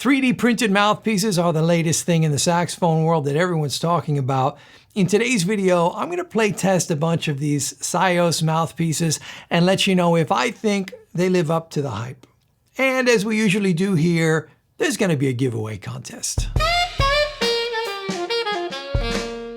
3D printed mouthpieces are the latest thing in the saxophone world that everyone's talking about. In today's video, I'm going to play test a bunch of these Syos mouthpieces and let you know if I think they live up to the hype. And as we usually do here, there's going to be a giveaway contest.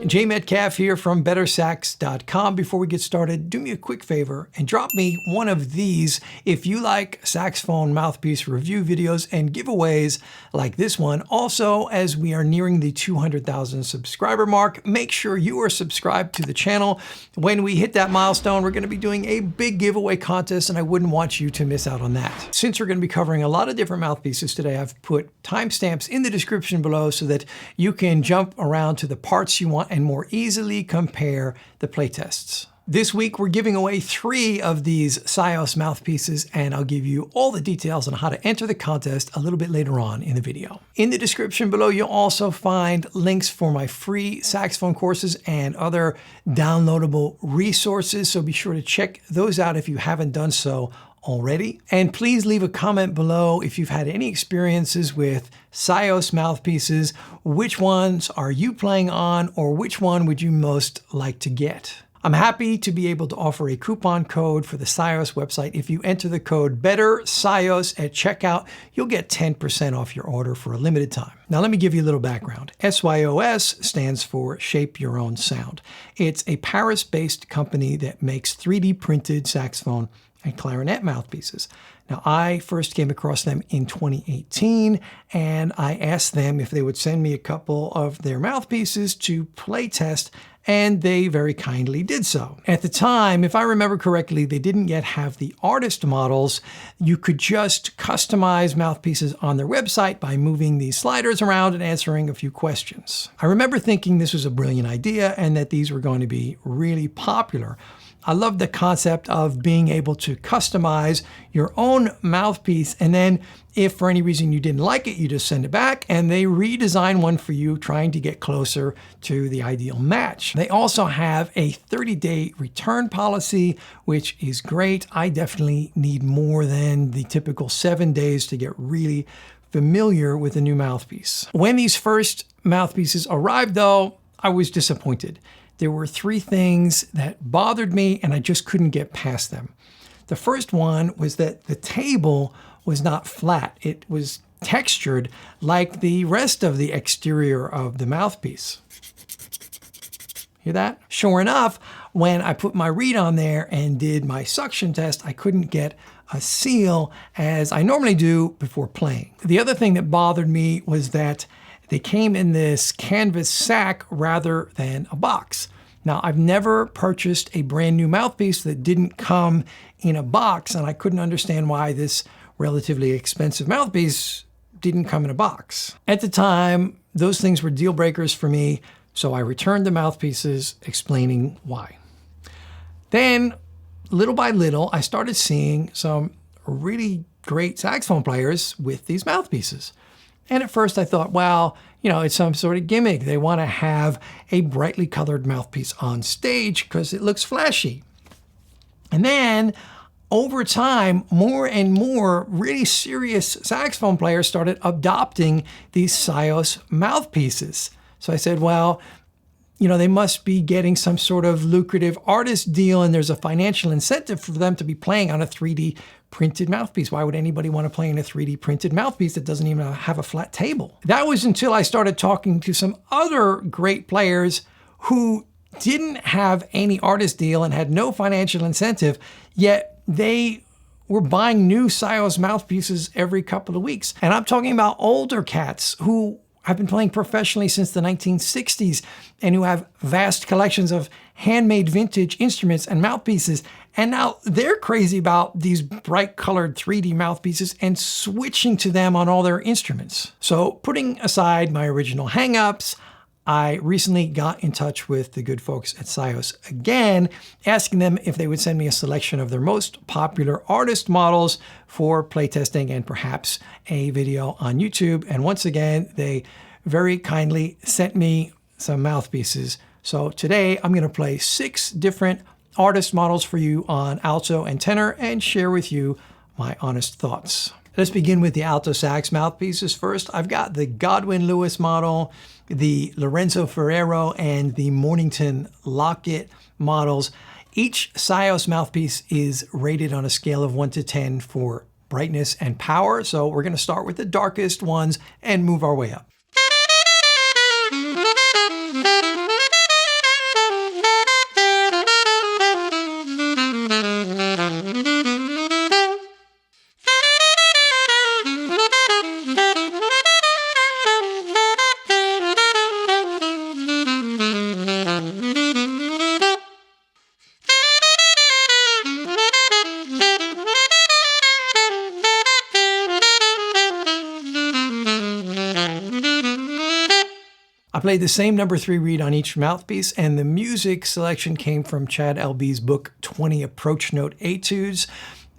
Metcalf here from BetterSax.com. Before we get started, do me a quick favor and drop me one of these if you like saxophone mouthpiece review videos and giveaways like this one. Also, as we are nearing the 200,000 subscriber mark, make sure you are subscribed to the channel. When we hit that milestone, we're going to be doing a big giveaway contest, and I wouldn't want you to miss out on that. Since we're going to be covering a lot of different mouthpieces today, I've put timestamps in the description below so that you can jump around to the parts you want and more easily compare the playtests. This week, we're giving away 3 of these Syos mouthpieces, and I'll give you all the details on how to enter the contest a little bit later on in the video. In the description below, you'll also find links for my free saxophone courses and other downloadable resources, so be sure to check those out if you haven't done so already. And please leave a comment below if you've had any experiences with Syos mouthpieces. Which ones are you playing on, or which one would you most like to get? I'm happy to be able to offer a coupon code for the Syos website. If you enter the code BetterSax at checkout, you'll get 10% off your order for a limited time. Now let me give you a little background. Syos stands for Shape Your Own Sound. It's a Paris-based company that makes 3D printed saxophone and clarinet mouthpieces. Now, I first came across them in 2018, and I asked them if they would send me a couple of their mouthpieces to play test, and they very kindly did so. At the time, if I remember correctly, they didn't yet have the artist models. You could just customize mouthpieces on their website by moving these sliders around and answering a few questions. I remember thinking this was a brilliant idea and that these were going to be really popular. I love the concept of being able to customize your own mouthpiece, and then if for any reason you didn't like it, you just send it back and they redesign one for you, trying to get closer to the ideal match. They also have a 30-day return policy, which is great. I definitely need more than the typical 7 days to get really familiar with a new mouthpiece. When these first mouthpieces arrived, though, I was disappointed. There were 3 things that bothered me, and I just couldn't get past them. The first one was that the table was not flat. It was textured like the rest of the exterior of the mouthpiece. Hear that? Sure enough, when I put my reed on there and did my suction test, I couldn't get a seal as I normally do before playing. The other thing that bothered me was that they came in this canvas sack rather than a box. Now, I've never purchased a brand new mouthpiece that didn't come in a box, and I couldn't understand why this relatively expensive mouthpiece didn't come in a box. At the time, those things were deal breakers for me, so I returned the mouthpieces, explaining why. Then, little by little, I started seeing some really great saxophone players with these mouthpieces. And at first I thought, well, it's some sort of gimmick. They want to have a brightly colored mouthpiece on stage because it looks flashy. And then over time, more and more really serious saxophone players started adopting these Syos mouthpieces. So I said, well, they must be getting some sort of lucrative artist deal, and there's a financial incentive for them to be playing on a 3D printed mouthpiece. Why would anybody want to play in a 3D printed mouthpiece that doesn't even have a flat table? That was until I started talking to some other great players who didn't have any artist deal and had no financial incentive, yet they were buying new Syos mouthpieces every couple of weeks. And I'm talking about older cats who have been playing professionally since the 1960s and who have vast collections of handmade vintage instruments and mouthpieces. And now they're crazy about these bright colored 3D mouthpieces and switching to them on all their instruments. So putting aside my original hangups, I recently got in touch with the good folks at Syos again, asking them if they would send me a selection of their most popular artist models for playtesting and perhaps a video on YouTube. And once again, they very kindly sent me some mouthpieces. So today I'm going to play 6 different artist models for you on alto and tenor and share with you my honest thoughts. Let's begin with the alto sax mouthpieces first. I've got the Godwin Louis model, the Lorenzo Ferrero, and the Mornington Lockett models. Each Syos mouthpiece is rated on a scale of 1 to 10 for brightness and power. So we're going to start with the darkest ones and move our way up. I played the same number 3 reed on each mouthpiece, and the music selection came from Chad L.B.'s book, 20 Approach Note Etudes.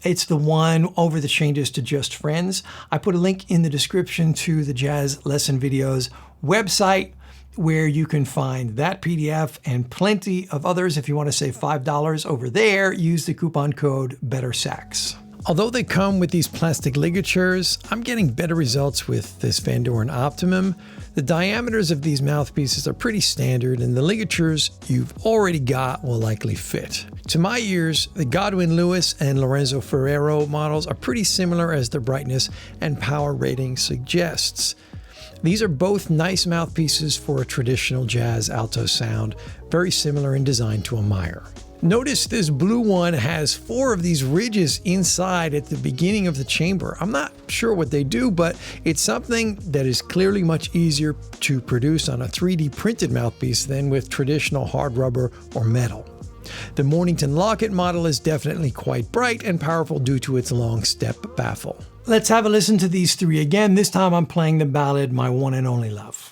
It's the one over the changes to Just Friends. I put a link in the description to the Jazz Lesson Videos website where you can find that PDF and plenty of others. If you want to save $5 over there, use the coupon code BetterSax. Although they come with these plastic ligatures, I'm getting better results with this Van Doren Optimum. The diameters of these mouthpieces are pretty standard, and the ligatures you've already got will likely fit. To my ears, the Godwin Louis and Lorenzo Ferrero models are pretty similar as their brightness and power rating suggests. These are both nice mouthpieces for a traditional jazz alto sound, very similar in design to a Meyer. Notice this blue one has 4 of these ridges inside at the beginning of the chamber. I'm not sure what they do, but it's something that is clearly much easier to produce on a 3D printed mouthpiece than with traditional hard rubber or metal. The Mornington Lockett model is definitely quite bright and powerful due to its long step baffle. Let's have a listen to these 3 again. This time I'm playing the ballad, My One and Only Love.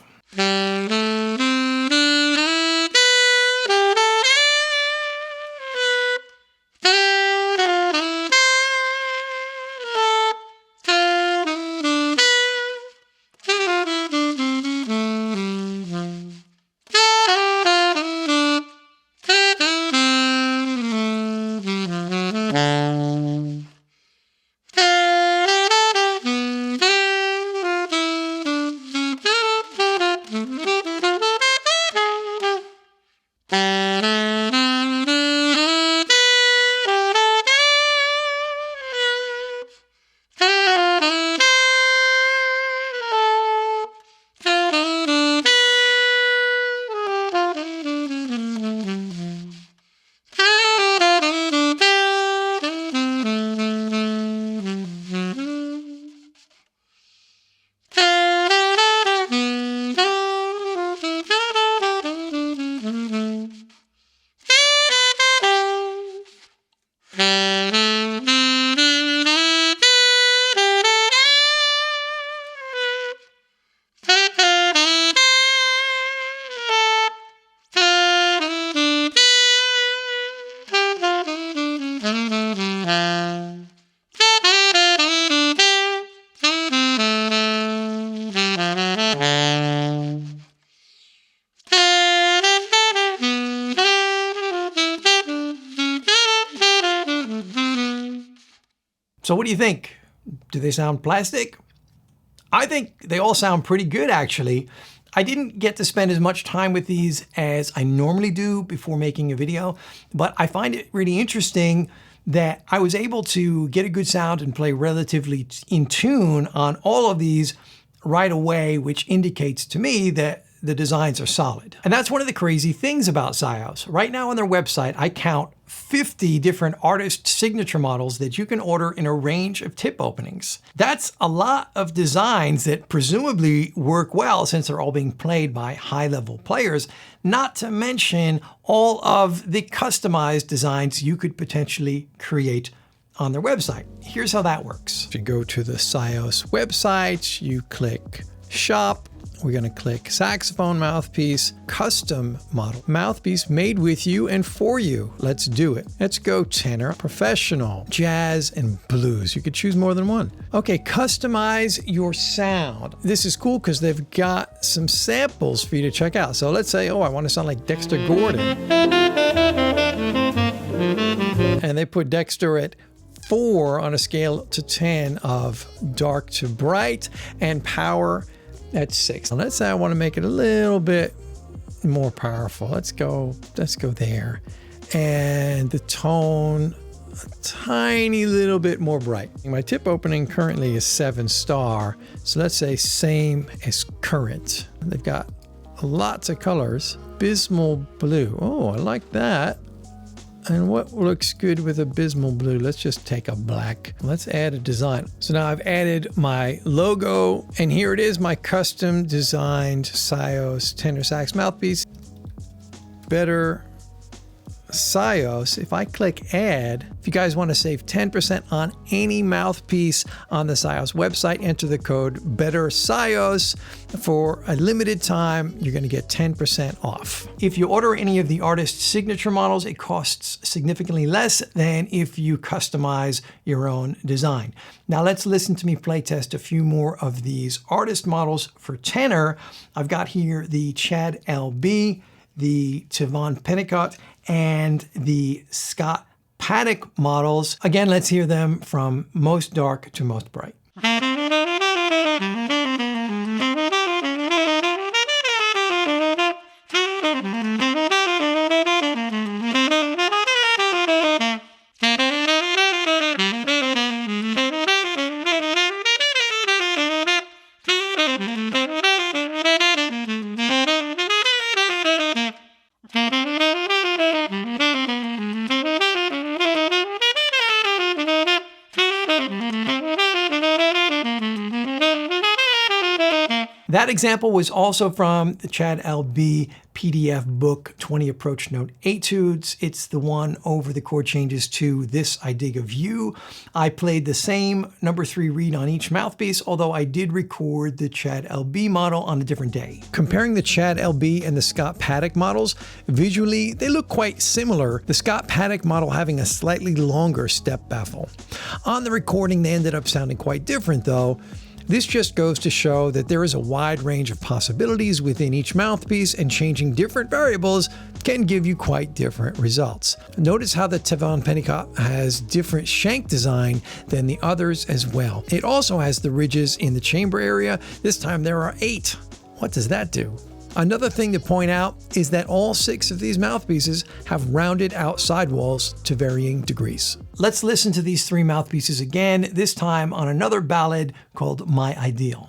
So what do you think? Do they sound plastic? I think they all sound pretty good, actually. I didn't get to spend as much time with these as I normally do before making a video, but I find it really interesting that I was able to get a good sound and play relatively in tune on all of these right away, which indicates to me that the designs are solid. And that's one of the crazy things about Syos. Right now on their website, I count 50 different artist signature models that you can order in a range of tip openings. That's a lot of designs that presumably work well since they're all being played by high-level players, not to mention all of the customized designs you could potentially create on their website. Here's how that works. If you go to the Syos website, you click Shop. We're going to click Saxophone Mouthpiece, Custom Model. Mouthpiece made with you and for you. Let's do it. Let's go tenor, professional, jazz, and blues. You could choose more than one. Okay, customize your sound. This is cool because they've got some samples for you to check out. So let's say, I want to sound like Dexter Gordon. And they put Dexter at 4 on a scale to 10 of dark to bright, and power at 6. Now let's say I want to make it a little bit more powerful. Let's go there. And the tone, a tiny little bit more bright. My tip opening currently is 7-star. So let's say same as current. They've got lots of colors. Abysmal blue. Oh, I like that. And what looks good with abysmal blue? Let's just take a black. Let's add a design. So now I've added my logo, and here it is, my custom designed Syos tenor sax mouthpiece. BetterSax. If I click add, if you guys want to save 10% on any mouthpiece on the Syos website, enter the code BetterSax. For a limited time, you're going to get 10% off. If you order any of the artist's signature models, it costs significantly less than if you customize your own design. Now let's listen to me play test a few more of these artist models for tenor. I've got here the Chad LB, the Tivon Pennicott, and the Scott Paddock models. Again, let's hear them from most dark to most bright. That example was also from the Chad LB PDF book, 20 Approach Note Etudes. It's the one over the chord changes to This I Dig of You. I played the same number 3 reed on each mouthpiece, although I did record the Chad LB model on a different day. Comparing the Chad LB and the Scott Paddock models, visually they look quite similar, the Scott Paddock model having a slightly longer step baffle. On the recording, they ended up sounding quite different though. This just goes to show that there is a wide range of possibilities within each mouthpiece, and changing different variables can give you quite different results. Notice how the Tivon Pennicott has different shank design than the others as well. It also has the ridges in the chamber area. This time there are 8. What does that do? Another thing to point out is that all 6 of these mouthpieces have rounded out sidewalls to varying degrees. Let's listen to these 3 mouthpieces again, this time on another ballad called My Ideal.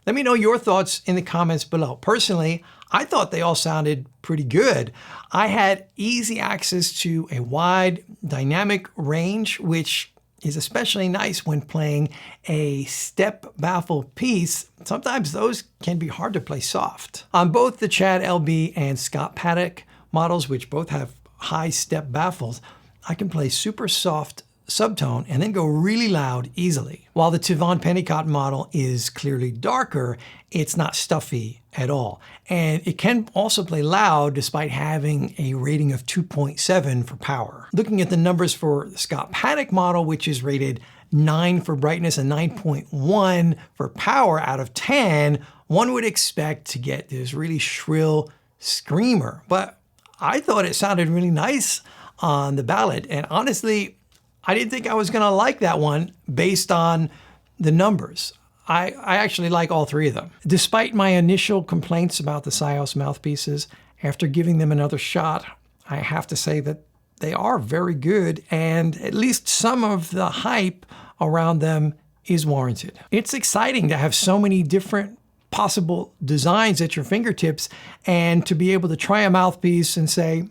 Let me know your thoughts in the comments below. Personally, I thought they all sounded pretty good. I had easy access to a wide dynamic range, which is especially nice when playing a step baffle piece. Sometimes those can be hard to play soft. On both the Chad LB and Scott Paddock models, which both have high step baffles, I can play super soft subtone and then go really loud easily. While the Tivon Pennicott model is clearly darker, it's not stuffy at all. And it can also play loud despite having a rating of 2.7 for power. Looking at the numbers for the Scott Paddock model, which is rated 9 for brightness and 9.1 for power out of 10, one would expect to get this really shrill screamer. But I thought it sounded really nice on the ballad. And honestly, I didn't think I was gonna like that one based on the numbers. I actually like all three of them. Despite my initial complaints about the Syos mouthpieces, after giving them another shot, I have to say that they are very good, and at least some of the hype around them is warranted. It's exciting to have so many different possible designs at your fingertips and to be able to try a mouthpiece and say,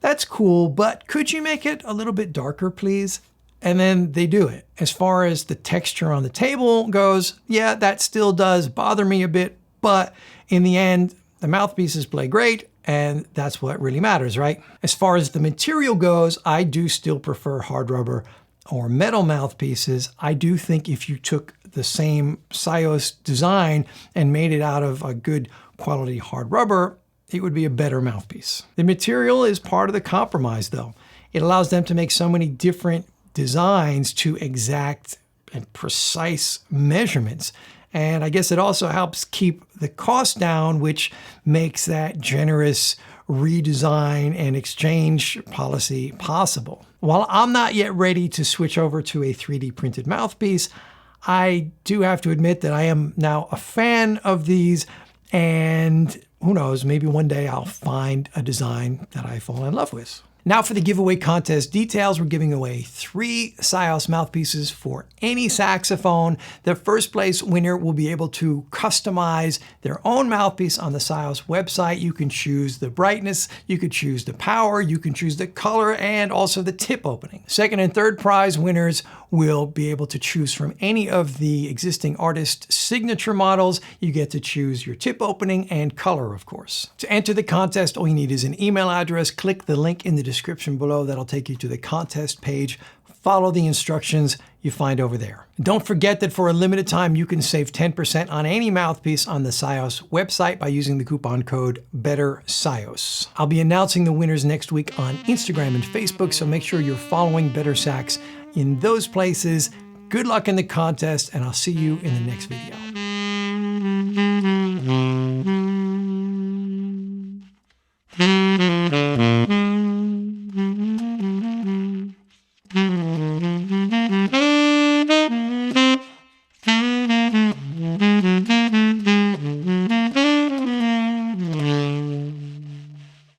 that's cool, but could you make it a little bit darker, please? And then they do it. As far as the texture on the table goes, yeah, that still does bother me a bit, but in the end, the mouthpieces play great, and that's what really matters, right? As far as the material goes, I do still prefer hard rubber or metal mouthpieces. I do think if you took the same Syos design and made it out of a good quality hard rubber, it would be a better mouthpiece. The material is part of the compromise though. It allows them to make so many different designs to exact and precise measurements. And I guess it also helps keep the cost down, which makes that generous redesign and exchange policy possible. While I'm not yet ready to switch over to a 3D printed mouthpiece, I do have to admit that I am now a fan of these, and who knows, maybe one day I'll find a design that I fall in love with. Now for the giveaway contest details, we're giving away 3 Syos mouthpieces for any saxophone. The first place winner will be able to customize their own mouthpiece on the Syos website. You can choose the brightness, you could choose the power, you can choose the color, and also the tip opening. Second and third prize winners will be able to choose from any of the existing artist signature models. You get to choose your tip opening and color, of course. To enter the contest, all you need is an email address. Click the link in the description below. That'll take you to the contest page. Follow the instructions you find over there. Don't forget that for a limited time, you can save 10% on any mouthpiece on the Syos website by using the coupon code BetterSax. I'll be announcing the winners next week on Instagram and Facebook, so make sure you're following BetterSax in those places. Good luck in the contest, and I'll see you in the next video.